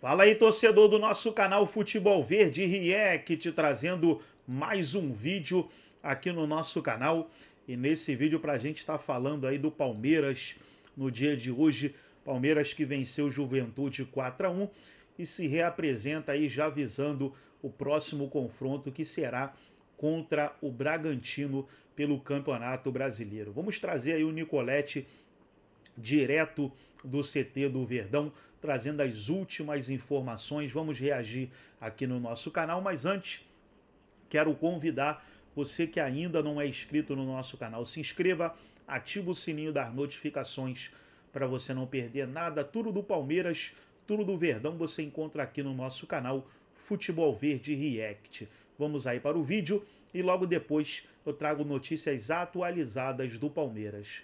Fala aí, torcedor do nosso canal Futebol Verde React, trazendo mais um vídeo aqui no nosso canal. E nesse vídeo pra gente estar falando aí do Palmeiras no dia de hoje. Palmeiras que venceu o Juventude 4-1 e se reapresenta aí já visando o próximo confronto que será contra o Bragantino pelo Campeonato Brasileiro. Vamos trazer aí o Nicolete direto do CT do Verdão, trazendo as últimas informações. Vamos reagir aqui no nosso canal, mas antes quero convidar você que ainda não é inscrito no nosso canal, se inscreva, ativa o sininho das notificações para você não perder nada. Tudo do Palmeiras, tudo do Verdão você encontra aqui no nosso canal Futebol Verde React. Vamos aí para o vídeo e logo depois eu trago notícias atualizadas do Palmeiras.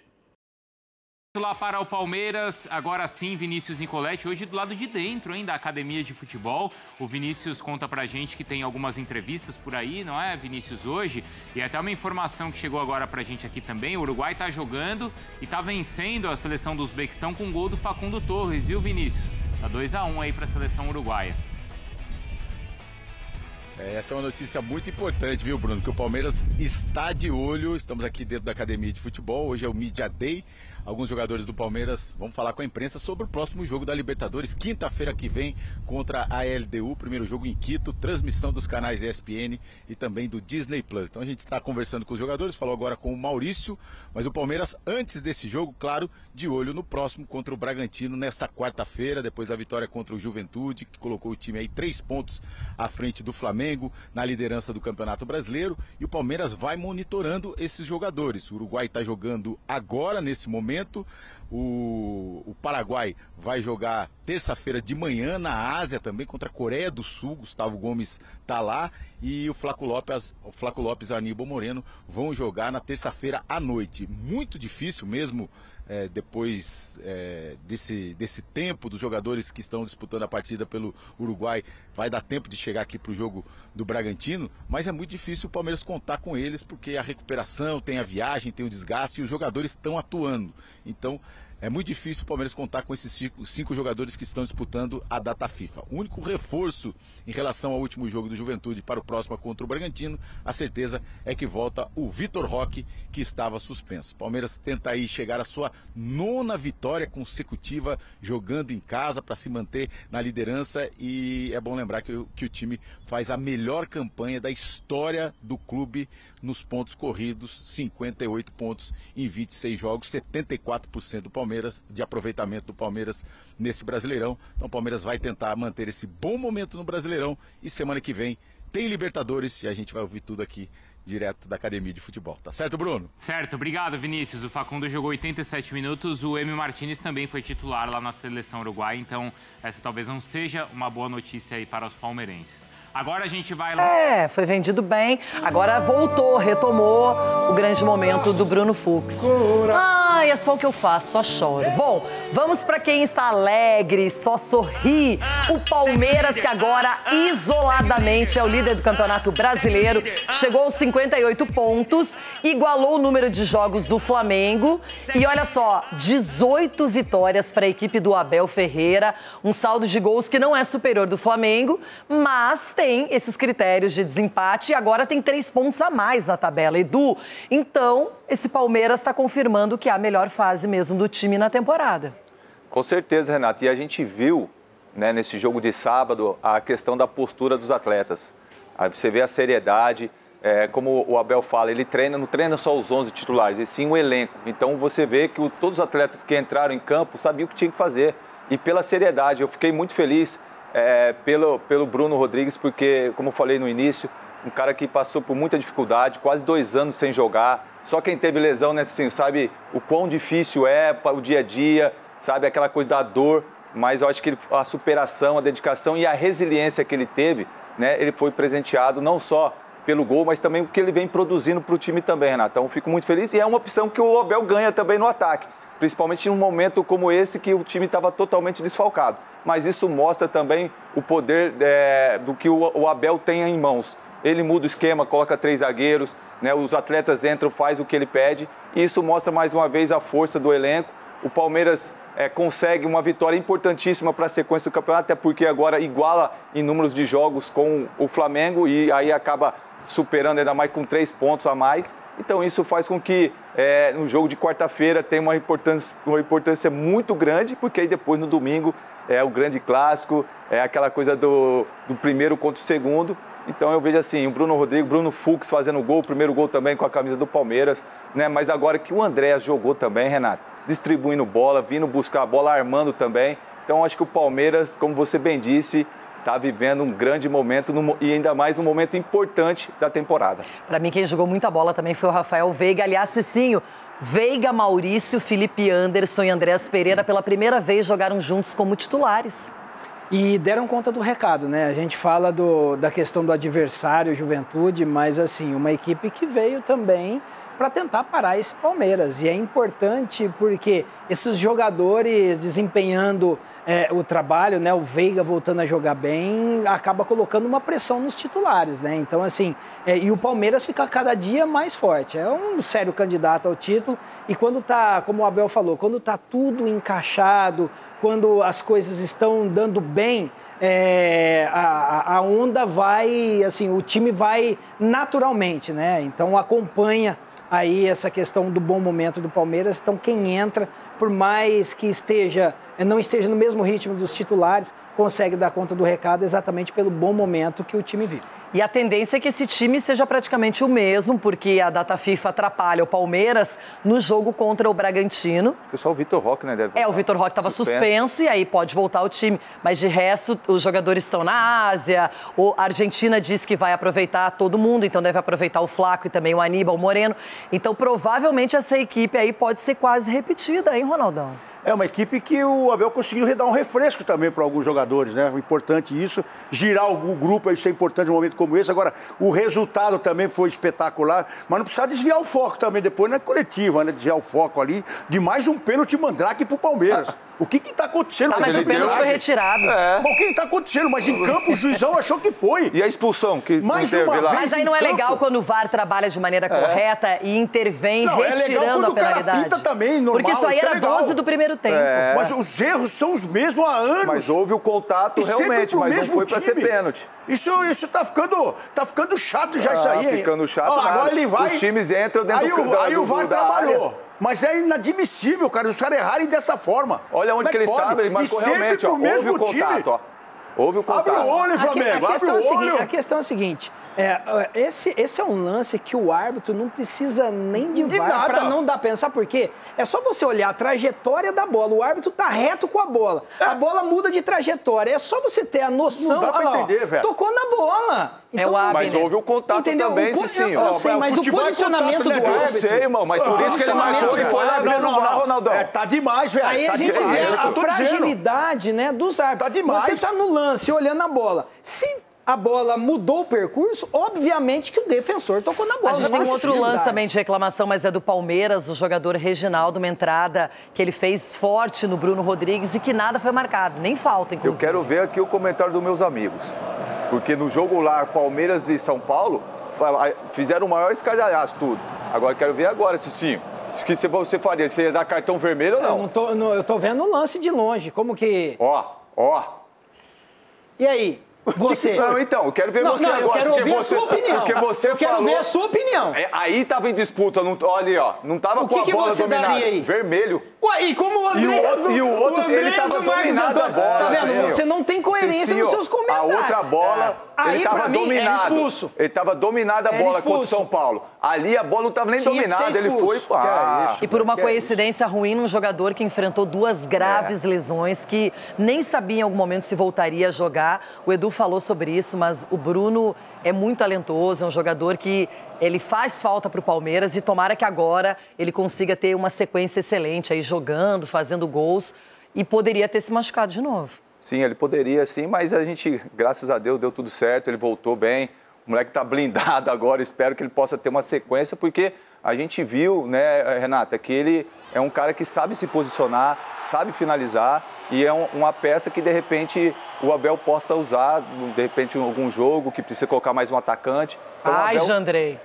Lá para o Palmeiras, agora sim, Vinícius Nicolete, hoje do lado de dentro, hein, da academia de futebol. O Vinícius conta pra gente que tem algumas entrevistas por aí, não é, Vinícius, hoje? E até uma informação que chegou agora pra gente aqui também, o Uruguai tá jogando e tá vencendo a seleção do Uzbequistão com um gol do Facundo Torres, viu, Vinícius? Tá 2-1 aí pra seleção uruguaia. Essa é uma notícia muito importante, viu, Bruno? Que o Palmeiras está de olho. Estamos aqui dentro da academia de futebol. Hoje é o Media Day. Alguns jogadores do Palmeiras vão falar com a imprensa sobre o próximo jogo da Libertadores, quinta-feira que vem, contra a LDU. Primeiro jogo em Quito, transmissão dos canais ESPN e também do Disney Plus. Então a gente está conversando com os jogadores, falou agora com o Maurício, mas o Palmeiras, antes desse jogo, claro, de olho no próximo contra o Bragantino, nesta quarta-feira, depois da vitória contra o Juventude, que colocou o time aí 3 pontos à frente do Flamengo, na liderança do Campeonato Brasileiro, e o Palmeiras vai monitorando esses jogadores. O Uruguai está jogando agora, nesse momento. O Paraguai vai jogar terça-feira de manhã na Ásia também, contra a Coreia do Sul. Gustavo Gomes está lá, e o Flaco Lopes e Aníbal Moreno vão jogar na terça-feira à noite. Muito difícil mesmo, depois desse tempo dos jogadores que estão disputando a partida pelo Uruguai, vai dar tempo de chegar aqui para o jogo do Bragantino, mas é muito difícil o Palmeiras contar com eles, porque a recuperação, tem a viagem, tem o desgaste e os jogadores estão atuando. Então é muito difícil o Palmeiras contar com esses 5 jogadores que estão disputando a data FIFA. O único reforço em relação ao último jogo do Juventude para o próximo contra o Bragantino, a certeza é que volta o Vitor Roque, que estava suspenso. O Palmeiras tenta aí chegar à sua 9ª vitória consecutiva jogando em casa para se manter na liderança, e é bom lembrar que o time faz a melhor campanha da história do clube nos pontos corridos, 58 pontos em 26 jogos, 74% do Palmeiras, de aproveitamento do Palmeiras nesse Brasileirão. Então o Palmeiras vai tentar manter esse bom momento no Brasileirão, e semana que vem tem Libertadores e a gente vai ouvir tudo aqui direto da academia de futebol. Tá certo, Bruno? Certo, obrigado, Vinícius. O Facundo jogou 87 minutos, o Emi Martínez também foi titular lá na seleção uruguaia, então essa talvez não seja uma boa notícia aí para os palmeirenses. Agora a gente vai lá... foi vendido bem. Agora voltou, retomou o grande momento do Bruno Fux. É só o que eu faço, só choro. Bom, vamos para quem está alegre, só sorri. O Palmeiras, que agora isoladamente é o líder do Campeonato Brasileiro, chegou aos 58 pontos, igualou o número de jogos do Flamengo. E olha só, 18 vitórias para a equipe do Abel Ferreira, um saldo de gols que não é superior do Flamengo, mas tem esses critérios de desempate e agora tem 3 pontos a mais na tabela, Edu. Então, esse Palmeiras está confirmando que é a melhor fase mesmo do time na temporada. Com certeza, Renato. E a gente viu, né, nesse jogo de sábado, a questão da postura dos atletas. Aí você vê a seriedade, como o Abel fala, ele não treina só os 11 titulares, e sim o elenco. Então você vê que todos os atletas que entraram em campo sabiam o que tinham que fazer. E pela seriedade, eu fiquei muito feliz pelo Bruno Rodrigues, porque, como eu falei no início, um cara que passou por muita dificuldade, quase 2 anos sem jogar. Só quem teve lesão, né, assim, sabe o quão difícil é o dia a dia, sabe, aquela coisa da dor. Mas eu acho que a superação, a dedicação e a resiliência que ele teve, né, ele foi presenteado não só pelo gol, mas também o que ele vem produzindo para o time também, Renato. Então, eu fico muito feliz, e é uma opção que o Abel ganha também no ataque, principalmente num momento como esse que o time estava totalmente desfalcado. Mas isso mostra também o poder do que o Abel tem em mãos. Ele muda o esquema, coloca 3 zagueiros, né, os atletas entram, faz o que ele pede, e isso mostra mais uma vez a força do elenco. O Palmeiras consegue uma vitória importantíssima para a sequência do campeonato, até porque agora iguala em números de jogos com o Flamengo e aí acaba superando ainda mais com 3 pontos a mais. Então isso faz com que no jogo de quarta-feira tenha uma importância muito grande, porque aí depois no domingo é o grande clássico, é aquela coisa do primeiro contra o segundo. Então eu vejo assim, o Bruno Rodrigues, Bruno Fux fazendo gol, o primeiro gol também com a camisa do Palmeiras, né? Mas agora que o André jogou também, Renato, distribuindo bola, vindo buscar a bola, armando também. Então acho que o Palmeiras, como você bem disse, está vivendo um grande momento e ainda mais um momento importante da temporada. Para mim, quem jogou muita bola também foi o Rafael Veiga. Aliás, Cicinho, Veiga, Maurício, Felipe Anderson e Andréas Pereira pela primeira vez jogaram juntos como titulares. E deram conta do recado, né? A gente fala da questão do adversário, Juventude, mas assim, uma equipe que veio também para tentar parar esse Palmeiras. E é importante porque esses jogadores desempenhando o trabalho, né? O Veiga voltando a jogar bem, acaba colocando uma pressão nos titulares, né? Então, assim, e o Palmeiras fica cada dia mais forte. É um sério candidato ao título. E quando tá, como o Abel falou, quando tá tudo encaixado, quando as coisas estão dando bem, a onda vai, assim, o time vai naturalmente, né? Então acompanha aí essa questão do bom momento do Palmeiras. Então quem entra, por mais que não esteja no mesmo ritmo dos titulares, consegue dar conta do recado exatamente pelo bom momento que o time vive. E a tendência é que esse time seja praticamente o mesmo, porque a data FIFA atrapalha o Palmeiras no jogo contra o Bragantino. Acho que só o Vitor Roque, né? Deve voltar. O Vitor Roque estava suspenso e aí pode voltar o time. Mas de resto, os jogadores estão na Ásia. A Argentina diz que vai aproveitar todo mundo, então deve aproveitar o Flaco e também o Aníbal Moreno. Então, provavelmente, essa equipe aí pode ser quase repetida, hein, Ronaldão? É uma equipe que o Abel conseguiu dar um refresco também para alguns jogadores, né? Importante isso, girar o grupo, isso é importante num momento como esse. Agora, o resultado também foi espetacular, mas não precisa desviar o foco também depois na coletiva, né? Desviar o foco ali de mais um pênalti mandrake pro Palmeiras. O que está acontecendo? Mas o pênalti foi retirado. Bom, o que está acontecendo? Mas em campo o juizão achou que foi. E a expulsão? Que mais uma vez. Mas aí não é legal quando o VAR trabalha de maneira correta e intervém retirando a penalidade. É legal quando o cara pinta também, normal. Porque isso aí era 12 do primeiro tempo. Mas os erros são os mesmos há anos. Mas houve o contato realmente, mas não foi para ser pênalti. Isso tá ficando chato já isso aí. Ficando chato. Agora ele vai. Os times entram dentro aí o VAR trabalhou. Mas é inadmissível, cara, os caras errarem dessa forma. Olha onde que ele estava, ele marcou realmente, ó. Houve o contato, ó. Houve o contato. Abre o olho, Flamengo, abre o olho. A questão é a seguinte, esse é um lance que o árbitro não precisa nem de VAR para não dar pênalti. Sabe por quê? É só você olhar a trajetória da bola. O árbitro tá reto com a bola. A bola muda de trajetória. É só você ter a noção. Não dá pra entender, velho. Tocou na bola. Então, mas houve o contato também, Cicinho. Eu sei, mas o posicionamento do árbitro... Eu sei, irmão, mas por isso que ele marcou e foi lá ver no VAR, Ronaldão. Tá demais, velho. Aí a gente vê a fragilidade, né, dos árbitros. Tá demais. Você tá no lance, olhando a bola. Se a bola mudou o percurso, obviamente que o defensor tocou na bola. A gente tem um outro lance também de reclamação, mas é do Palmeiras, o jogador Reginaldo, uma entrada que ele fez forte no Bruno Rodrigues e que nada foi marcado, nem falta, inclusive. Eu quero ver aqui o comentário dos meus amigos. Porque no jogo lá, Palmeiras e São Paulo, fizeram o maior escalhaço tudo. Agora, quero ver agora, Cicinho. O que você faria? Você ia dar cartão vermelho ou não? Eu tô vendo o lance de longe, como que... Ó. E aí? Você. Não, então, eu quero ver você agora. Eu quero ouvir a sua opinião. Porque você falou... quero ver a sua opinião. Aí tava em disputa, olha ali, ó. Não tava com a bola dominada. Aí? Vermelho. Ué, e como o André... E o outro, ele tava dominado a bola. Tá vendo? Você não tem coerência nos seus comentários. A outra bola... Ele estava dominado. Ele estava dominado a bola contra o São Paulo. Ali a bola não estava nem dominada. Ele foi. E por uma coincidência ruim, um jogador que enfrentou 2 graves lesões, que nem sabia em algum momento se voltaria a jogar. O Edu falou sobre isso, mas o Bruno é muito talentoso, é um jogador que ele faz falta para o Palmeiras e tomara que agora ele consiga ter uma sequência excelente aí jogando, fazendo gols e poderia ter se machucado de novo. Sim, ele poderia, sim, mas a gente, graças a Deus, deu tudo certo, ele voltou bem. O moleque tá blindado agora, espero que ele possa ter uma sequência, porque a gente viu, né, Renata, que ele é um cara que sabe se posicionar, sabe finalizar e é uma peça que, de repente, o Abel possa usar, de repente, em algum jogo que precisa colocar mais um atacante. Então, ai, Abel... Jandrei.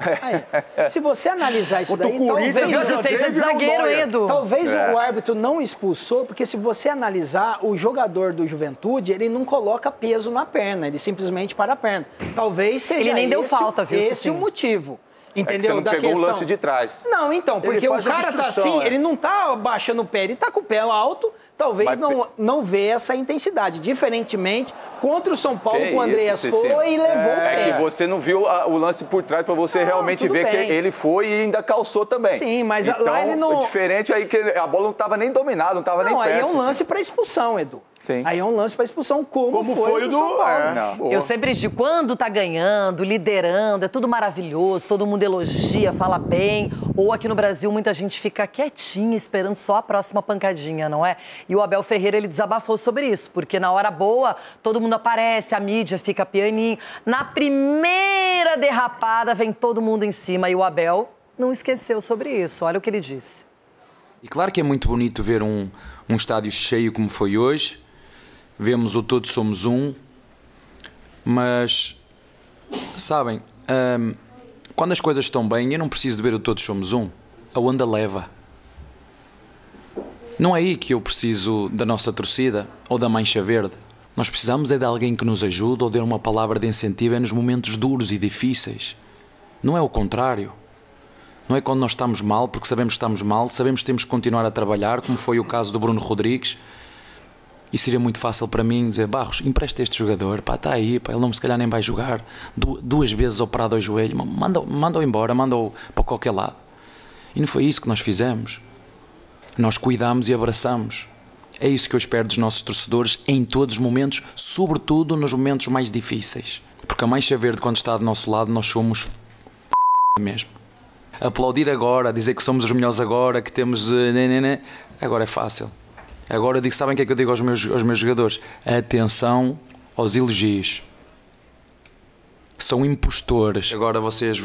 Se você analisar isso daí, talvez... Você de zagueiro, Edu. Talvez o árbitro não expulsou, porque se você analisar, o jogador do Juventude, ele não coloca peso na perna, ele simplesmente para a perna. Talvez seja ele nem deu falta, viu? Esse o motivo. Entendeu? É que você não pegou o lance de trás. Não, então, porque o cara tá assim, ele não tá baixando o pé, ele tá com o pé alto, talvez não vê essa intensidade. Diferentemente, contra o São Paulo, o Andreas foi e levou o pé. É que você não viu o lance por trás para você realmente ver que ele foi e ainda calçou também. Sim, mas então, lá ele não... diferente aí que a bola não estava nem dominada, não estava nem perto. Aí é um lance para expulsão, Edu. Sim. Aí é um lance para expulsão, como foi o do São Paulo. Eu sempre digo, quando tá ganhando, liderando, é tudo maravilhoso, todo mundo elogia, fala bem. Ou aqui no Brasil, muita gente fica quietinha, esperando só a próxima pancadinha, não é? E o Abel Ferreira, ele desabafou sobre isso, porque na hora boa, todo mundo aparece, a mídia fica pianinho. Na primeira derrapada, vem todo mundo em cima. E o Abel não esqueceu sobre isso. Olha o que ele disse. E claro que é muito bonito ver um estádio cheio como foi hoje. Vemos o Todos Somos Um, mas, sabem, quando as coisas estão bem, eu não preciso de ver o Todos Somos Um, a onda leva. Não é aí que eu preciso da nossa torcida ou da mancha verde. Nós precisamos é de alguém que nos ajude ou dê uma palavra de incentivo nos momentos duros e difíceis. Não é o contrário. Não é quando nós estamos mal, porque sabemos que estamos mal, sabemos que temos que continuar a trabalhar, como foi o caso do Bruno Rodrigues. E seria muito fácil para mim dizer, Barros, empresta este jogador, pá, está aí, pá, ele não se calhar nem vai jogar, 2 vezes operado ao joelho, manda-o embora, manda-o para qualquer lado. E não foi isso que nós fizemos. Nós cuidamos e abraçamos. É isso que eu espero dos nossos torcedores em todos os momentos, sobretudo nos momentos mais difíceis. Porque a mancha verde, quando está do nosso lado, nós somos mesmo. Aplaudir agora, dizer que somos os melhores agora, que temos... agora é fácil. Agora eu digo, sabem o que é que eu digo aos meus jogadores? Atenção aos elogios. São impostores. Agora vocês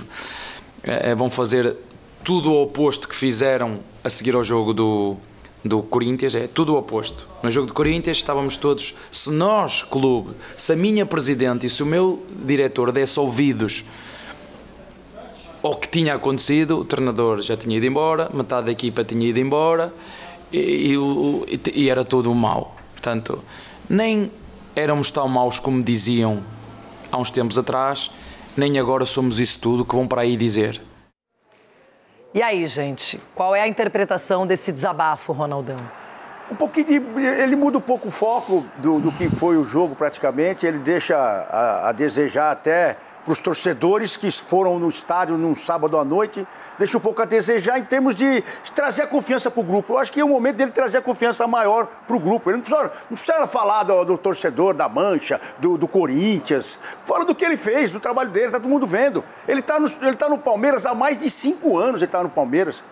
vão fazer tudo o oposto que fizeram a seguir ao jogo do Corinthians, é tudo o oposto. No jogo do Corinthians estávamos todos, se nós, clube, se a minha presidente e se o meu diretor desse ouvidos ao que tinha acontecido, o treinador já tinha ido embora, metade da equipa tinha ido embora, e era tudo mau. Portanto, nem éramos tão maus como diziam há uns tempos atrás, nem agora somos isso tudo que vão para aí dizer. E aí, gente, qual é a interpretação desse desabafo, Ronaldão? Um pouquinho ele muda um pouco o foco do que foi o jogo praticamente, ele deixa a desejar até para os torcedores que foram no estádio num sábado à noite, deixa um pouco a desejar em termos de trazer a confiança para o grupo. Eu acho que é o momento dele trazer a confiança maior para o grupo. Ele não precisa falar do torcedor, da Mancha, do Corinthians. Fala do que ele fez, do trabalho dele, tá todo mundo vendo. Ele tá no Palmeiras há mais de 5 anos, ele tá no Palmeiras.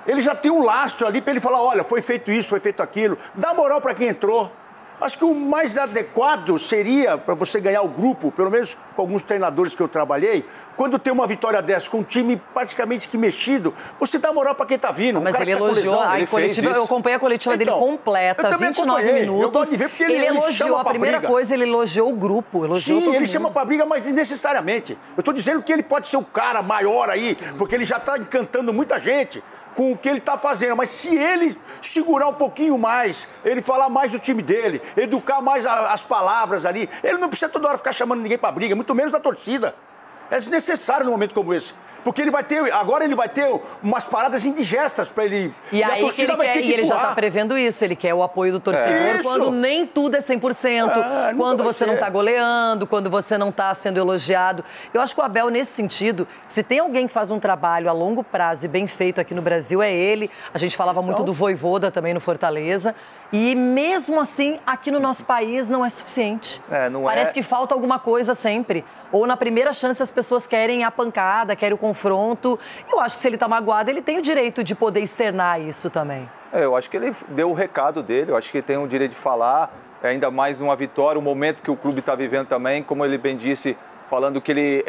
Ele já tem um lastro ali para ele falar, olha, foi feito isso, foi feito aquilo. Dá moral para quem entrou. Acho que o mais adequado seria, para você ganhar o grupo, pelo menos com alguns treinadores que eu trabalhei, quando tem uma vitória dessa, com um time praticamente que mexido, você dá moral para quem tá vindo. Mas ele elogiou a coletiva, eu acompanhei a coletiva dele completa, 29 minutos. Eu gosto de ver porque ele elogiou, a primeira coisa, ele elogiou o grupo, elogiou todo mundo. Ele chama pra briga, mas desnecessariamente. Eu tô dizendo que ele pode ser o cara maior aí, porque ele já tá encantando muita gente com o que ele está fazendo, mas se ele segurar um pouquinho mais, ele falar mais do time dele, educar mais as palavras ali, ele não precisa toda hora ficar chamando ninguém para briga, muito menos da torcida. É desnecessário num momento como esse. Porque agora ele vai ter umas paradas indigestas para ele. E aí a torcida vai ter que ele já está prevendo isso, ele quer o apoio do torcedor quando nem tudo é 100%, quando você não está goleando, quando você não está sendo elogiado. Eu acho que o Abel, nesse sentido, se tem alguém que faz um trabalho a longo prazo e bem feito aqui no Brasil, é ele. A gente falava muito do Vojvoda também no Fortaleza. E mesmo assim, aqui no nosso país não é suficiente. Parece que falta alguma coisa sempre. Ou na primeira chance as pessoas querem a pancada, querem o confronto. Eu acho que se ele tá magoado, ele tem o direito de poder externar isso também. Eu acho que ele deu o recado dele, eu acho que ele tem o direito de falar, ainda mais numa vitória, o momento que o clube está vivendo também, como ele bem disse, falando que ele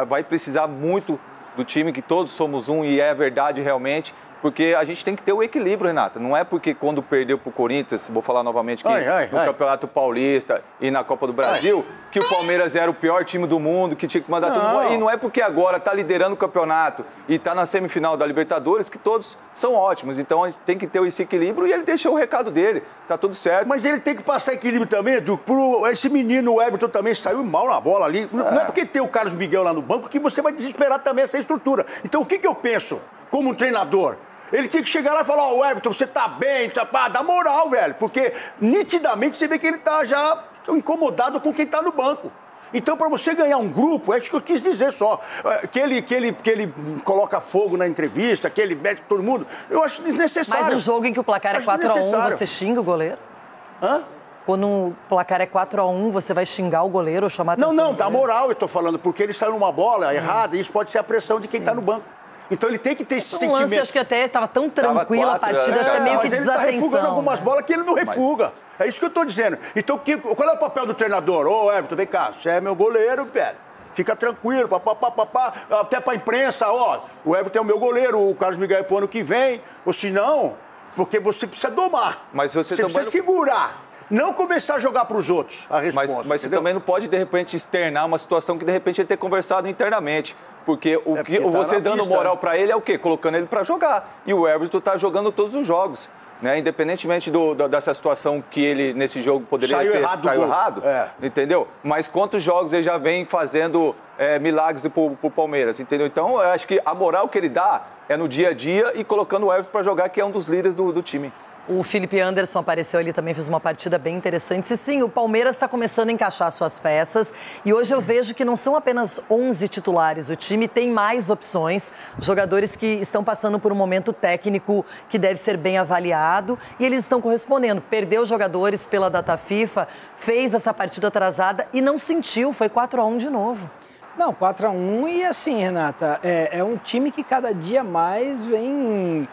vai precisar muito do time, que todos somos um, e é verdade realmente. Porque a gente tem que ter o equilíbrio, Renata. Não é porque quando perdeu pro Corinthians, vou falar novamente que no Campeonato Paulista e na Copa do Brasil, que o Palmeiras era o pior time do mundo, que tinha que mandar todo mundo. E não é porque agora tá liderando o campeonato e tá na semifinal da Libertadores que todos são ótimos. Então a gente tem que ter esse equilíbrio e ele deixou o recado dele. Tá tudo certo. Mas ele tem que passar equilíbrio também, Edu. Esse menino, o Everton, também saiu mal na bola ali. Não é porque tem o Carlos Miguel lá no banco que você vai desesperar também essa estrutura. Então o que eu penso como um treinador? Ele tinha que chegar lá e falar, ó, Everton, você tá bem, dá moral, velho. Porque nitidamente você vê que ele tá já incomodado com quem tá no banco. Então, para você ganhar um grupo, é isso que eu quis dizer só. Que ele coloca fogo na entrevista, que ele mete todo mundo, eu acho desnecessário. Mas um jogo em que o placar é 4-1, você xinga o goleiro? Hã? Quando o placar é 4-1, você vai xingar o goleiro ou chamar a atenção? Não, dá moral, eu tô falando, porque ele saiu numa bola errada e isso pode ser a pressão de quem tá no banco. Então ele tem que ter esse sentimento. Lance, acho que até estava tão tranquila a partida, acho que é meio que desatenção. Mas ele tá refugando algumas bolas que ele não refuga. É isso que eu tô dizendo. Então qual é o papel do treinador? Ô, Everton, vem cá, você é meu goleiro, velho. Fica tranquilo, papapá, até pra imprensa, ó, o Everton é o meu goleiro, o Carlos Miguel é pro ano que vem, ou se não, porque você precisa domar. Mas você precisa segurar. Não começar a jogar para os outros a resposta. Mas você também não pode, de repente, externar uma situação que, de repente, ele ter conversado internamente. Porque você dando moral para ele é o quê? Colocando ele para jogar. E o Everton tá jogando todos os jogos. Né? Independentemente dessa situação que ele, nesse jogo, poderia saiu errado. Entendeu? Mas quantos jogos ele já vem fazendo milagres pro Palmeiras, entendeu? Então, eu acho que a moral que ele dá é no dia a dia e colocando o Everton para jogar, que é um dos líderes do time. O Felipe Anderson apareceu ali, também fez uma partida bem interessante. E sim, o Palmeiras está começando a encaixar suas peças. E hoje eu vejo que não são apenas 11 titulares. O time tem mais opções. Jogadores que estão passando por um momento técnico que deve ser bem avaliado. E eles estão correspondendo. Perdeu jogadores pela data FIFA, fez essa partida atrasada e não sentiu. Foi 4-1 de novo. Não, 4-1 e assim, Renata, é um time que cada dia mais vem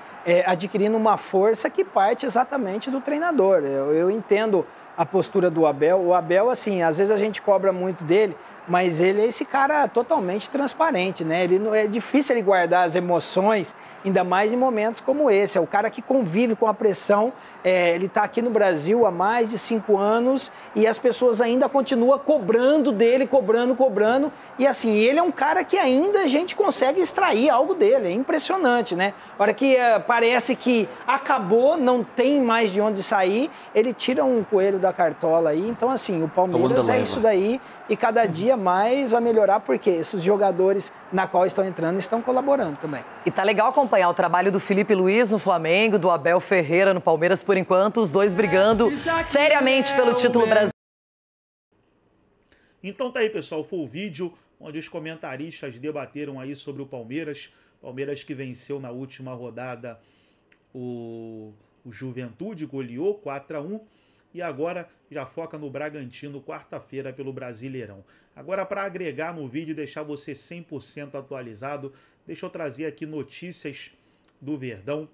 adquirindo uma força que parte exatamente do treinador. Eu entendo a postura do Abel. O Abel, assim, às vezes a gente cobra muito dele, mas ele é esse cara totalmente transparente, né? É difícil ele guardar as emoções, ainda mais em momentos como esse. É o cara que convive com a pressão. Ele está aqui no Brasil há mais de 5 anos e as pessoas ainda continuam cobrando dele, cobrando. E assim, ele é um cara que ainda a gente consegue extrair algo dele. É impressionante, né? A hora que parece que acabou, não tem mais de onde sair, ele tira um coelho da cartola aí. Então, assim, o Palmeiras é isso daí e cada dia mais vai melhorar porque esses jogadores na qual estão entrando estão colaborando também. E tá legal acompanhar o trabalho do Felipe Luiz no Flamengo, do Abel Ferreira no Palmeiras, por enquanto, os dois brigando seriamente pelo título brasileiro. Então tá aí, pessoal, foi o vídeo onde os comentaristas debateram aí sobre o Palmeiras. Palmeiras que venceu na última rodada o Juventude, goleou 4-1. E agora já foca no Bragantino, quarta-feira, pelo Brasileirão. Agora, para agregar no vídeo e deixar você 100% atualizado, deixa eu trazer aqui notícias do Verdão.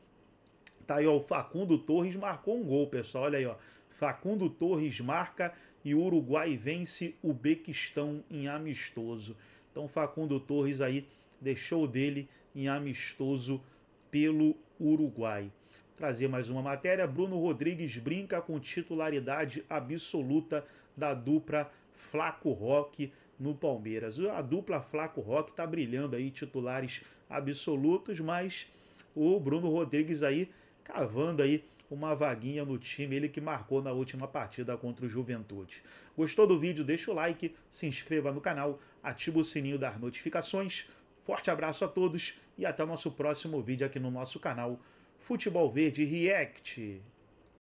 Tá aí, ó, o Facundo Torres marcou um gol, pessoal. Olha aí, ó. Facundo Torres marca e o Uruguai vence o Bequistão em amistoso. Então, Facundo Torres aí deixou dele em amistoso pelo Uruguai. Trazer mais uma matéria. Bruno Rodrigues brinca com titularidade absoluta da dupla Flaco Roque no Palmeiras. A dupla Flaco Roque está brilhando aí, titulares absolutos, mas o Bruno Rodrigues aí cavando aí uma vaguinha no time, ele que marcou na última partida contra o Juventude. Gostou do vídeo? Deixa o like, se inscreva no canal, ativa o sininho das notificações. Forte abraço a todos e até o nosso próximo vídeo aqui no nosso canal Futebol Verde React.